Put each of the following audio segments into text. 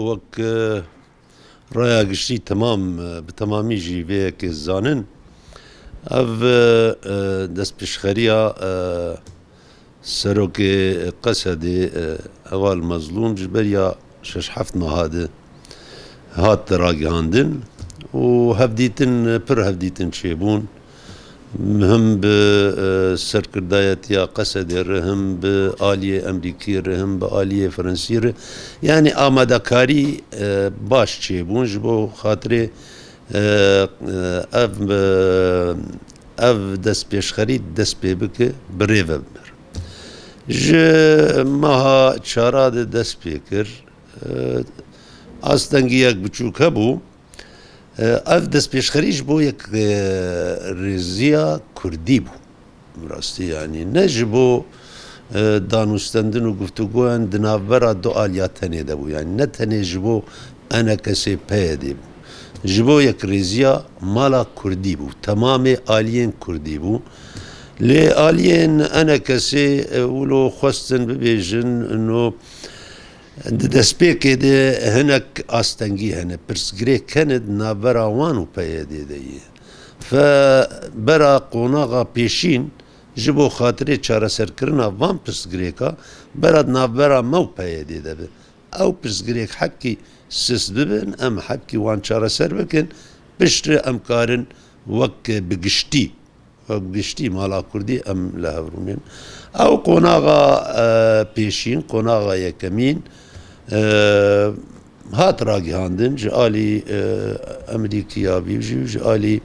وەک ڕایا گشتی تەمام بتەمامی ژیڤەیەکی زانن ئەڤ دەستپێشخەریە سەرۆکێ قەسەدێ هەواڵ مەزلوم ji beriya şeş heft mehade hat ragihandin û hevdîtin pir hevdîtin çêbûn him bi serkirdayetiya Qesedê re him bi aliyê Emerîkî re him bi aliyê Frensî re yanî amadekarî baş çêbûn ji bo xatirê ev destpêşxerî dest pê bike bi rê ve bimir. Ji meha çara de dest pê kir astengiyek biçûk hebû ev destpêşxerî ji bo yek rêziya Kurdî bû rastî yanî ne ji bo danûstendin û guftûgoyan di navbera du aliya tenê de bû yanî ne tenê ji bo enekesê peyedê bû ji bo yek rêziya mala Kurdî bû temamê aliyên Kurdî bû lê aliyên enekesê wilo xwestin bibêjin no di destpêkê de hinek astengî hene pirsgirêk hene di navbera wan û peyedê de ye fe bera qonaxa pêşîn ji bo xatirê çareserkirina van pirsgirêka bera di navbera me û peyedê de be ew pirsgirêk heqî sis bibin em heqî wan çareser bikin piştre em karin wek bi giştî giştî mala Kurdî em li hevrûnên ew qonaxa pêşîn qonaxa yekemîn hat ragihandin ji alî Emerîkiya bî jî ji alî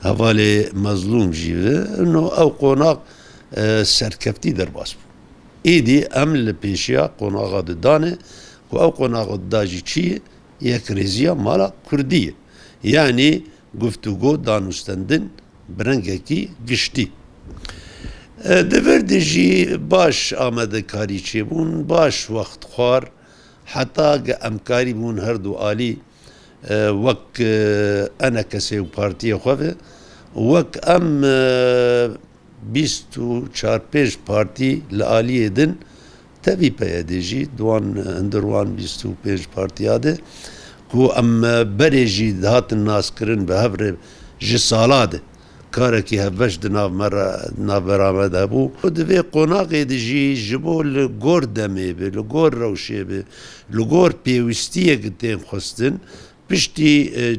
hevalê mezlûm jî ve no ew qonak serkeftî derbas bû êdî em li pêşiya qonaxa di danê ku ew qonaxa da jî çi ye yek rêziya mala Kurdî ye yanî guftûgo danûstendin bi rengekî giştî di vir de jî baş amadekarî çêbûn baş wextxwar heta emkarî bûn her du alî wek enekesê û partiyê xwe ve wek em bîst û çar pênc partî li aliyê din tevî peyedê jî hindir wan bîst û pênc partiya de ku em berê jî dihatin naskirin bi hev re ji sala de karekî hevbeş di navbera me de bû di vê qonaqê de jî ji bo li gor demê be li gor rewşê be li gor pêwîstiyekê tên xwestin piştî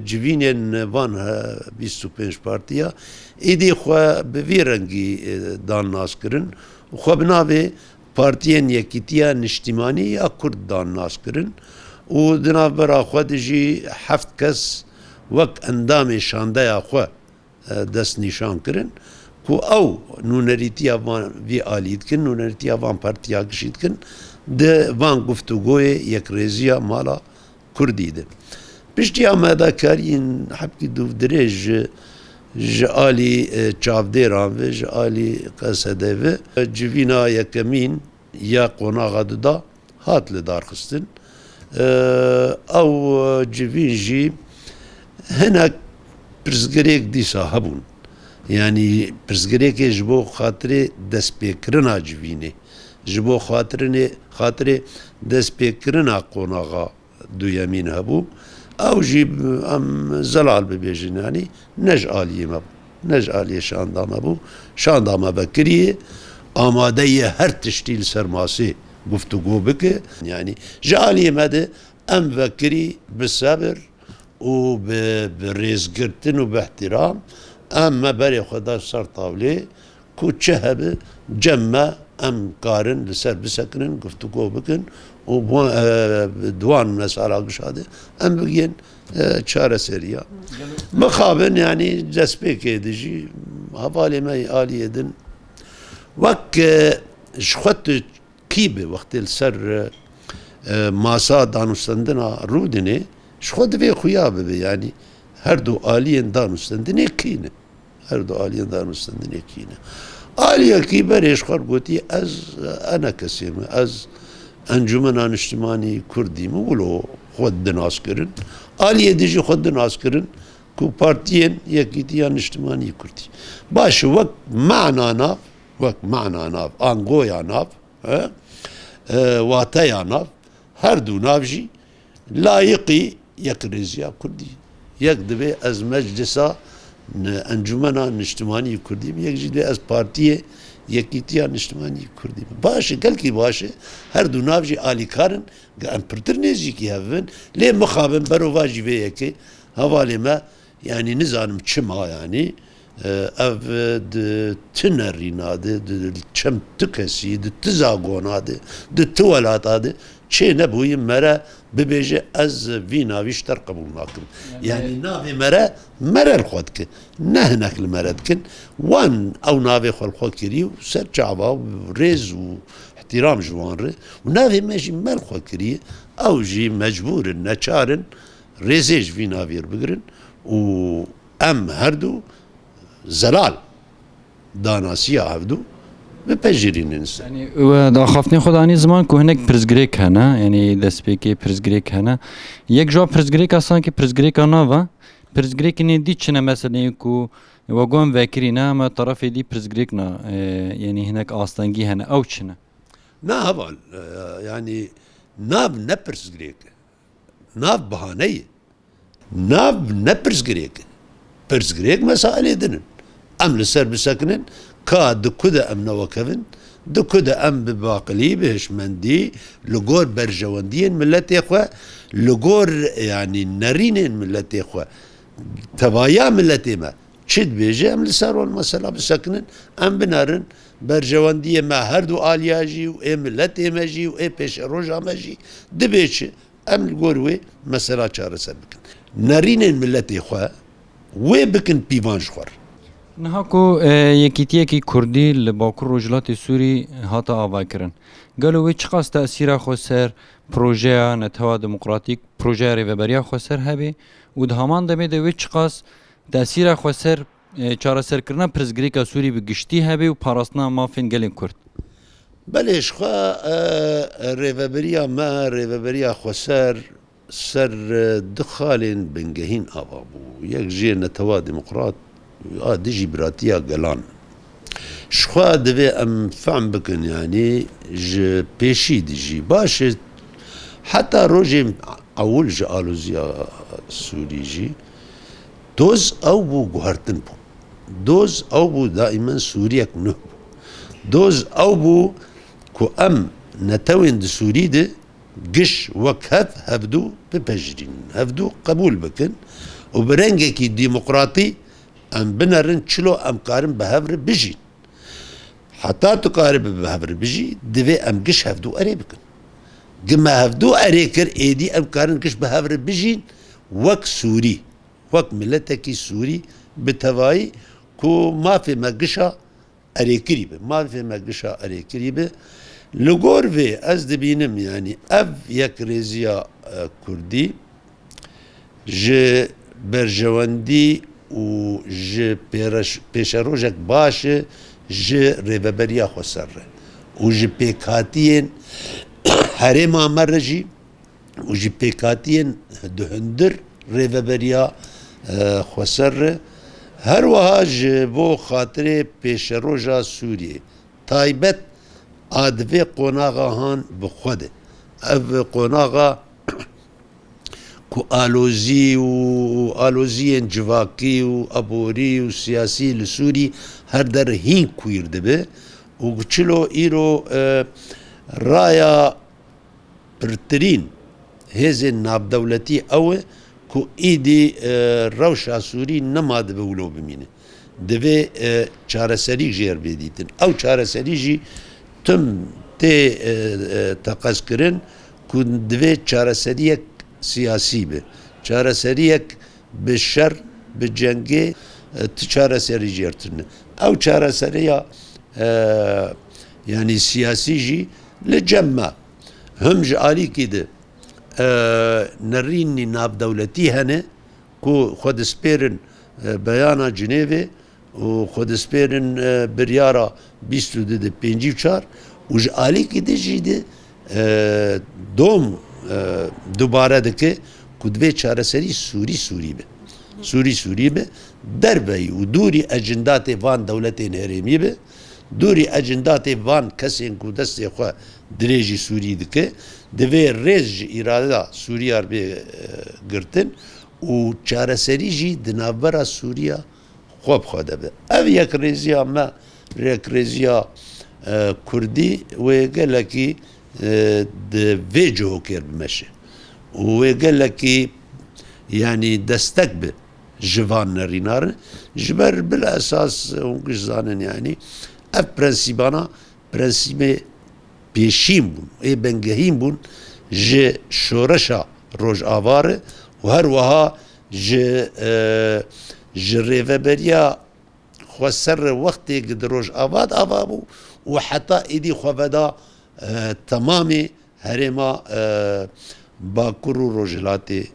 civînên van bîst û pênc partiya êdî xwe bi vê rengî dan naskirin û xwe bi navê partiyên Yekîtiya Niştîmanî ya Kurd dan naskirin û di navbera xwe de jî heft kes wek endamê şandeya xwe dest nîşan kirin ku ew nûnerîtiya van vî alî dikin nûnerîtiya van partiya gişî dikin di van guftûgoyê yekrêziya mala Kurdî de piştî amadekariyên hepkî dûvdirêj ji alî çavdêran ve ji alî Qesedê ve civîna yekemîn ya qonaxa duda hat li darxistin ew civîn jî hinek pirsgirêk dîsa hebûn yanî pirsgirêkê ji bo xatirê destpêkirina civînê ji bo xatirê destpêkirina qonaxa duyemîn hebû ew jî em zelal bibêjin yanî ne ji aliyê me bû ne ji aliyê şanda me bû şanda me vekiriye amade ye her tiştî li ser masê guftûgo bike yanî ji aliyê me de em vekirî bi sebir û bi rêzgirtin û bi ihtiram em me berê xwe da ser tavlê ku çi hebe cem me em karin li ser bisekirin guftûgo bikin û duwan mesela gişa de em bigihên çareseriya mixabin yanî destpêkê de jî hevalê me aliyê din wek ji xwe tu kî bi wextê li ser masa danûstendina Rûdinê ji xwe divê xuya bibe yanî her du aliyên danûstendinê kî ne her du aliyên danûstendinê kî ne aliyekî berê ji xwe gotiye ez enekesê me ez Encûmena Niştimanî Kurdî me wilo xwe dinaskirin aliyê de jî xwe dinaskirin ku partiyên Yekîtiya Niştimanî Kurdî baş wek mena nav angoya nav واتەیا ناو هەردوو ناوژی لایقی یەک رێزیا کوردی یەک دەبێ ئەز مەجلسا ئەنجومەنا نیشتمانی کوردیم یەکجی دێ ئەز پارتیە یەکیتیا نیشتمانی کوردی باشە گەلکی باشە هەردوو ناوژی ئالیکارن ئەم پرتر نێزیکی هەبن لێ مخابن بەرۆڤژی vêyekê hevalê me yanî nizanim çima yanî ev di ti nerîna de di çem ti kesî di ti zagona de di ti welata de çê nebûyî mere bibêje ez vî navî ji te re qebûl nakim yanî navê mere merel xwe dikin ne hinek li mere dikin wan ew navê xwe li xwe kirî û ser çava û rêz û ihtiram ji wan re û navê me jî me li xwe kiriye ew jî mecbûrin neçarin rêzê ji vî navê re bigirin û em herdû zelal danasiya hevdû bipejirînin ser. Yani daxaftinê xwe danî ziman ku hinek pirzgirêk hene yanî destpêkê pirzgirêk hene yek ji wan pirzgirêka sankî pirzgirêka nav e pirzgirêkên dî çine meseleyê ku we gon vekirîne me terefê dî pirzgirêk ne yanî hinek astengî hene ew çine Na heval yanî nav ne pirzgirêk e nav bihaneyê nav ne pirzgirêk e pirzgirêk mesailê dinin em li ser bisekinin ka di ku de em newekevin di ku de em bi baqilî bi hişmendî li gor berjewendiyên milletê xwe li gor yanî nerînên milletê xwe tevaya milletê me çi dibêje em li ser wan mesela bisekinin em binarin berjewendiyê me herdû aliya jî û ê milletê me jî û ê pêşeroja me jî dibê çi em li gor wê mesela çareser bikin nerînên milletê xwe wê bikin pîvan ji xwe niha ku yekîtiyekî Kurdî li Bakur Rojhilatê Sûrî hata avakirin gelo wê çi qas tesîra xwe ser projeya Netewa Demokratîk projeya rêveberiya xwe ser hebe û di heman demê de wê çi qas tesîra xwe ser çareserkirina pirzgirêka Sûrî bi giştî hebe û parastina mafên gelên Kurd Belê ji xwe rêveberiya me rêveberiya xweser ser du xalên bingehîn ava bû yek jê Netewa Demokrat a dijî biratiya gelan ji xwe divê em fehm bikin yanî ji pêşî dijî baş e heta rojê ewil ji alûziya Sûrî jî doz ew bû guhertin bû doz ew bû daîmen Sûriyek nû bû doz ew bû ku em netewên di Sûrî de giş wek hev hevdû bipejirînin hevdû qebûl bikin û bi rengekî demokratî em binerin çilo em karin bi hev re bijîn heta tu karî bi hev re bijî divê em giş hevdû erê bikin me hevdû erê kir êdî em karin giş bi hev re bijîn wek Sûrî wek milletekî Sûrî bi tevayî ku mafê me gişa erêkirî be mafê me gişa erêkirî be li gor vê ez dibînim yanî ev yek rêziya Kurdî ji berjewendî û ji pêşerojek baş e ji rêveberiya xwe ser re û ji pêkhatiyên herêma me re jî û ji pêkhatiyên di hundir rêveberiya xwe ser re her wiha ji bo xatirê pêşeroja Sûriyê taybet a divê qonaxa han bi xwe de ev qonaxa ku alozî û aloziyên civakî û aborî û siyasî li Sûrî her der hîn kûyir dibe û çilo îro raya pirtirîn hêzên navdewletî ew e ku îdî rewşa Sûrî nema dibe wilo bimîne divê çareserî jê yer bêdîtin ew çareserî jî tim tê teqezkirin ku divê çareseriyek siyasî be çareseriyek bi şer bi cengê ti çareserî jê tirine ew çareseriya yanî siyasî jî li cem me him ji alîkî de nerînî navdewletî hene ku xwe dispêrin beyana Cinêvê û xwe dispêrin biryara bîst û du pêncî û çar û ji alîkî de jî de dom dubare dike ku divê çareserî Sûrî be Sûrî be derbeyî û dûrî ecindatê van dewletên herêmî be dûrî ecindatê van kesên ku destê xwe درێژی سووری دکە دەوێ ڕێژ ئیرادا سووریا بێ گرتن و چارەسەریژی دنابەرە سووریا خۆ بخوا دەبێت ئەو یەک ڕێزیە مە ڕێکڕێزیە کوردی وێگەلێکی vê cihokêr bimeşe û wê gelekî yanî destek bi ji van nerînarin ji ber bil esas hûn giş zanin yanî ev prensîbana prensîbê pêşîn bûn ê bengehîn bûn ji şoreşa rojavare û her wiha ji rêveberiya xweser wextê di rojavad ava bû û heta êdî xweveda tamamê herêma Bakur û Rojhilatê